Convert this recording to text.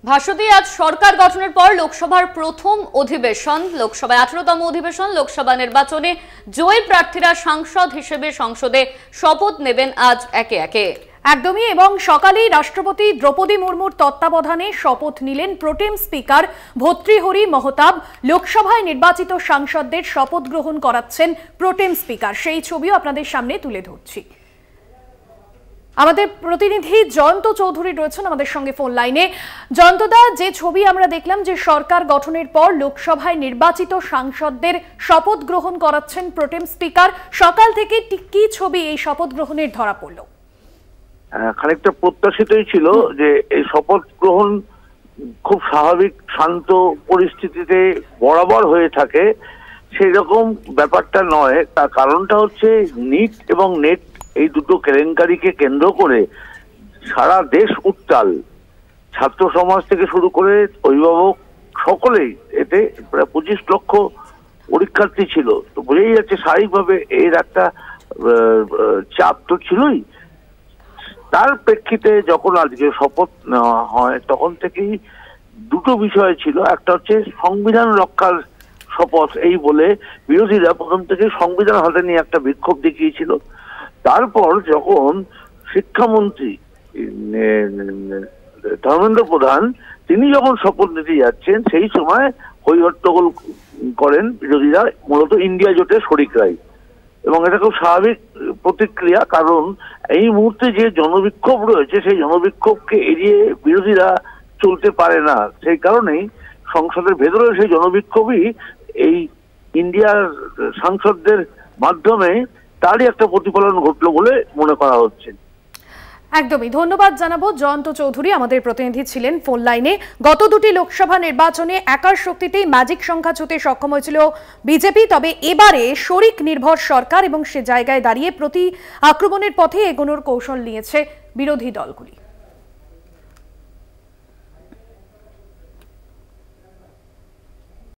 ভাষ্য দিয়ে আজ সরকার গঠনের পর লোকসভার প্রথম অধিবেশন, লোকসভায় 18তম অধিবেশন। লোকসভা নির্বাচনে জয়ী প্রার্থীরা সাংসদ হিসেবে সংসদে শপথ নেবেন আজ একে একে। একদমই, এবং সকালেই রাষ্ট্রপতি দ্রৌপদী মুর্মুর তত্ত্বাবধানে শপথ নিলেন প্রোটেম স্পিকার ভর্তৃহরি মহতাব। লোকসভায় নির্বাচিত সাংসদদের শপথ গ্রহণ করাচ্ছেন প্রোটেম স্পিকার, সেই ছবিও আপনাদের সামনে তুলে ধরছি। আমাদের প্রতিনিধি জয়ন্ত চৌধুরী রয়েছেন আমাদের সঙ্গে ফোন লাইনে। জয়ন্তদা, যে ছবি আমরা দেখলাম যে সরকার গঠনের পর লোকসভায় নির্বাচিত সাংসদদের শপথ গ্রহণ করাচ্ছেন প্রোটেম স্পিকার, সকাল থেকে কি ছবি এই শপথ গ্রহণের ধরা পড়ল? খানিকটা প্রত্যাশিতই ছিল যে এই শপথ গ্রহণ খুব স্বাভাবিক শান্ত পরিস্থিতিতে বরাবর হয়ে থাকে, সেই রকম ব্যাপারটা নয়। তার কারণটা হচ্ছে নিট এবং নেট, এই দুটো কেলেঙ্কারিকে কেন্দ্র করে সারা দেশ উত্তাল। ছাত্র সমাজ থেকে শুরু করে অভিভাবক সকলেই, এতে প্রায় 25 লক্ষ পরীক্ষার্থী ছিল, তো বোঝাই যাচ্ছে স্বাভাবিকভাবে এর একটা চাপ তো ছিলই। তার প্রেক্ষিতে যখন আজকে শপথ নেওয়া হয় তখন থেকেই দুটো বিষয় ছিল। একটা হচ্ছে সংবিধান রক্ষার শপথ, এই বলে বিরোধীরা প্রথম থেকে সংবিধান হাতে নিয়ে একটা বিক্ষোভ দেখিয়েছিল। তারপর যখন শিক্ষামন্ত্রী ধর্মেন্দ্র প্রধান তিনি যখন শপথ নিতে যাচ্ছেন, সেই সময় হই হট্টগোল করেন বিরোধীরা, মূলত ইন্ডিয়া জোটের শরিকরাই। এবং এটা খুব স্বাভাবিক প্রতিক্রিয়া, কারণ এই মুহূর্তে যে জনবিক্ষোভ রয়েছে সেই জনবিক্ষোভকে এড়িয়ে বিরোধীরা চলতে পারে না। সেই কারণেই সংসদের ভেতরে সেই জনবিক্ষোভই এই ইন্ডিয়ার সাংসদদের মাধ্যমে তারই একটা প্রতিফলন ঘটলো বলে মনে করা হচ্ছে। একদমই ধন্যবাদ জানাবো জয়ন্ত চৌধুরী, আমাদের প্রতিনিধি ছিলেন ফোন লাইনে। গত দুটি লোকসভা নির্বাচনে একার শক্তিতেই ম্যাজিক সংখ্যা ছুঁতে সক্ষম হয়েছিল বিজেপি, তবে এবারে শরিক নির্ভর সরকার এবং সে জায়গায় দাঁড়িয়ে প্রতি আক্রমণের পথে এগোনোর কৌশল নিয়েছে বিরোধী দলগুলি।